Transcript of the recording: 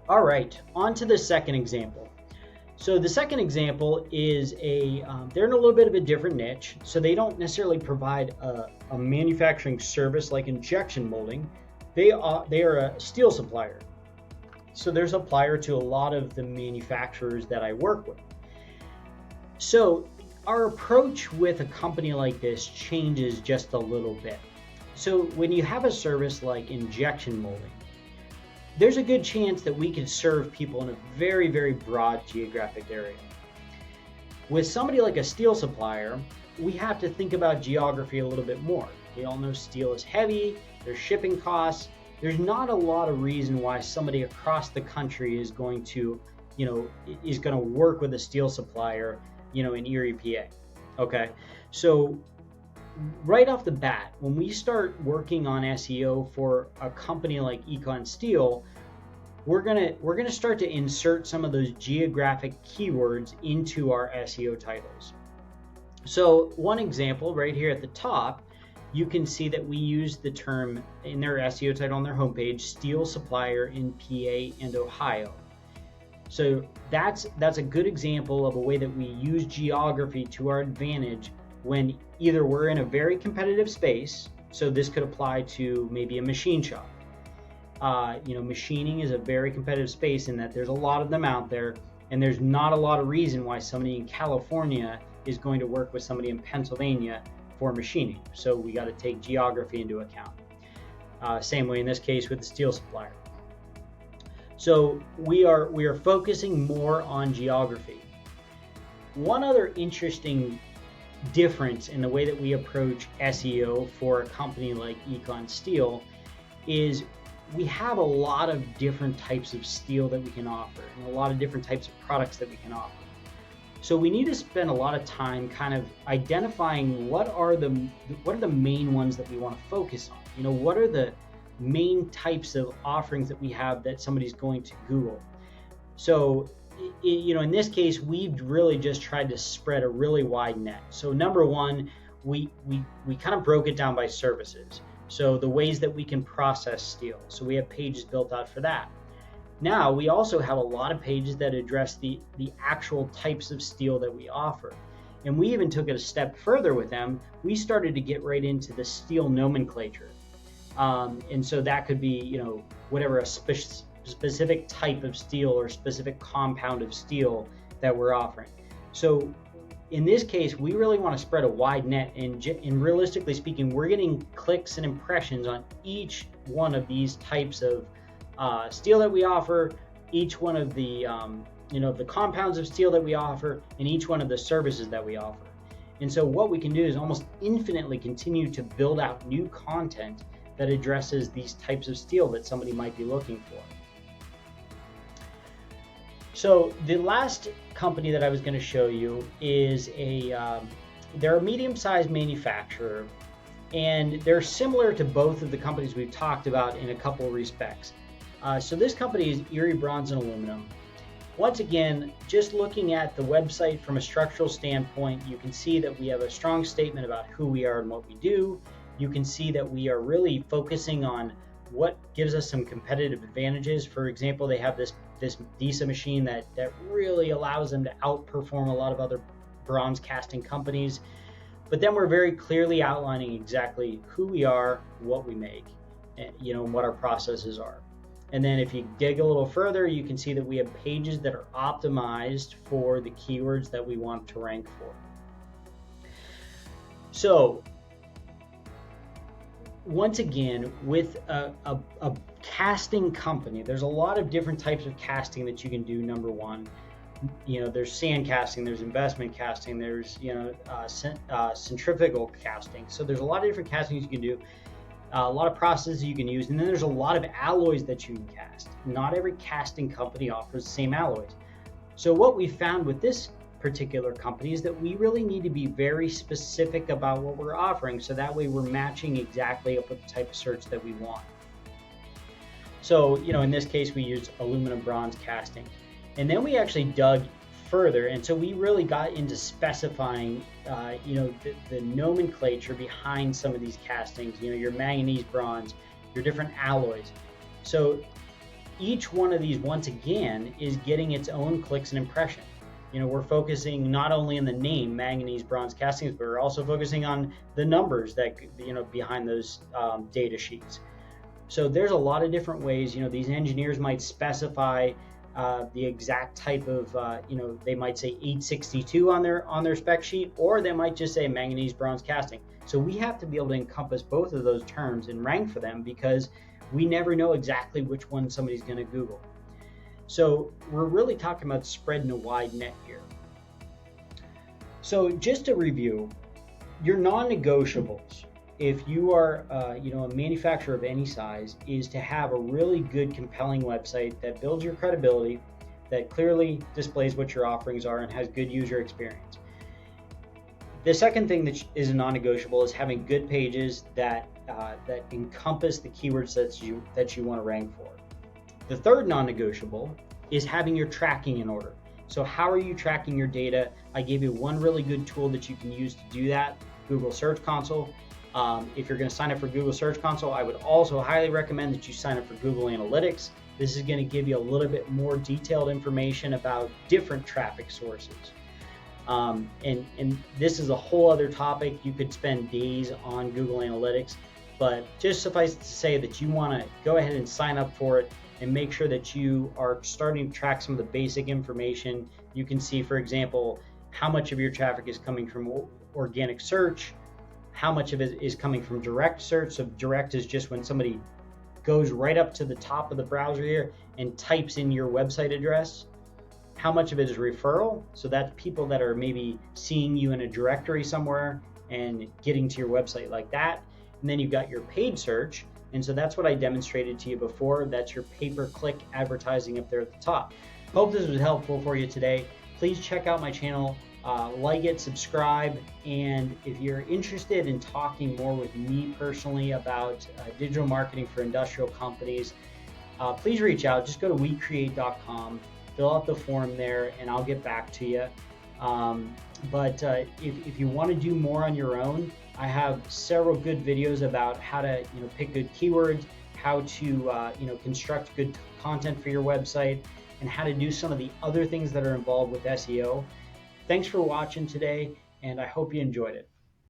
All right, on to the second example. So the second example is they're in a little bit of a different niche. So they don't necessarily provide a manufacturing service like injection molding. They are a steel supplier. So they're a supplier to a lot of the manufacturers that I work with. So our approach with a company like this changes just a little bit. So when you have a service like injection molding, there's a good chance that we could serve people in a very, very broad geographic area. With somebody like a steel supplier, we have to think about geography a little bit more. We all know steel is heavy, there's shipping costs. There's not a lot of reason why somebody across the country is going to, work with a steel supplier, in Erie, PA. Okay. So right off the bat, when we start working on SEO for a company like Econ Steel, we're gonna start to insert some of those geographic keywords into our SEO titles. So one example right here at the top, you can see that we use the term in their SEO title on their homepage, steel supplier in PA and Ohio. So that's a good example of a way that we use geography to our advantage when either we're in a very competitive space. So this could apply to maybe a machine shop. Machining is a very competitive space in that there's a lot of them out there, and there's not a lot of reason why somebody in California is going to work with somebody in Pennsylvania for machining. So we got to take geography into account. Same way in this case with the steel supplier. So we are focusing more on geography. One other interesting difference in the way that we approach SEO for a company like Econ Steel is we have a lot of different types of steel that we can offer and a lot of different types of products that we can offer. So we need to spend a lot of time kind of identifying what are the main ones that we want to focus on. What are the main types of offerings that we have that somebody's going to Google. So in this case, we've really just tried to spread a really wide net. So number one, we kind of broke it down by services. So the ways that we can process steel. So we have pages built out for that. Now we also have a lot of pages that address the actual types of steel that we offer. And we even took it a step further with them. We started to get right into the steel nomenclature. And so that could be, whatever a specific type of steel or specific compound of steel that we're offering. So in this case, we really want to spread a wide net, and realistically speaking, we're getting clicks and impressions on each one of these types of steel that we offer, each one of the the compounds of steel that we offer, and each one of the services that we offer. And so what we can do is almost infinitely continue to build out new content that addresses these types of steel that somebody might be looking for. So the last company that I was going to show you is they're a medium-sized manufacturer, and they're similar to both of the companies we've talked about in a couple of respects. So this company is Erie Bronze and Aluminum. Once again, just looking at the website from a structural standpoint, you can see that we have a strong statement about who we are and what we do. You can see that we are really focusing on what gives us some competitive advantages. For example, they have this DISA machine that really allows them to outperform a lot of other bronze casting companies. But then we're very clearly outlining exactly who we are, what we make, and what our processes are. And then if you dig a little further, you can see that we have pages that are optimized for the keywords that we want to rank for. So once again, with a casting company, there's a lot of different types of casting that you can do. Number one, there's sand casting, there's investment casting, there's centrifugal casting. So there's a lot of different castings you can do, a lot of processes you can use, and then there's a lot of alloys that you can cast. Not every casting company offers the same alloys. So what we found with this particular company is that we really need to be very specific about what we're offering, so that way we're matching exactly up with the type of search that we want. So in this case we used aluminum bronze casting, and then we actually dug further, and so we really got into specifying the nomenclature behind some of these castings, your manganese bronze, your different alloys. So each one of these, once again, is getting its own clicks and impressions. We're focusing not only on the name, manganese bronze castings, but we're also focusing on the numbers that, behind those data sheets. So there's a lot of different ways. These engineers might specify the exact type of, they might say 862 on their spec sheet, or they might just say manganese bronze casting. So we have to be able to encompass both of those terms and rank for them, because we never know exactly which one somebody's going to Google. So we're really talking about spreading a wide net here. So just to review, your non-negotiables, if you are a manufacturer of any size, is to have a really good, compelling website that builds your credibility, that clearly displays what your offerings are and has good user experience. The second thing that is a non-negotiable is having good pages that encompass the keywords that you want to rank for. The third non-negotiable is having your tracking in order. So how are you tracking your data? I gave you one really good tool that you can use to do that, Google Search Console. If you're going to sign up for Google Search Console, I would also highly recommend that you sign up for Google Analytics. This is going to give you a little bit more detailed information about different traffic sources. And this is a whole other topic. You could spend days on Google Analytics, but just suffice to say that you want to go ahead and sign up for it and make sure that you are starting to track some of the basic information. You can see, for example, how much of your traffic is coming from organic search, how much of it is coming from direct search. So direct is just when somebody goes right up to the top of the browser here and types in your website address. How much of it is referral? So that's people that are maybe seeing you in a directory somewhere and getting to your website like that. And then you've got your paid search. And so that's what I demonstrated to you before. That's your pay-per-click advertising up there at the top. Hope this was helpful for you today. Please check out my channel, like it, subscribe, and if you're interested in talking more with me personally about digital marketing for industrial companies, please reach out. Just go to wecreate.com, fill out the form there, and I'll get back to you. But if you want to do more on your own, I have several good videos about how to pick good keywords, how to construct good content for your website, and how to do some of the other things that are involved with SEO. Thanks for watching today, and I hope you enjoyed it.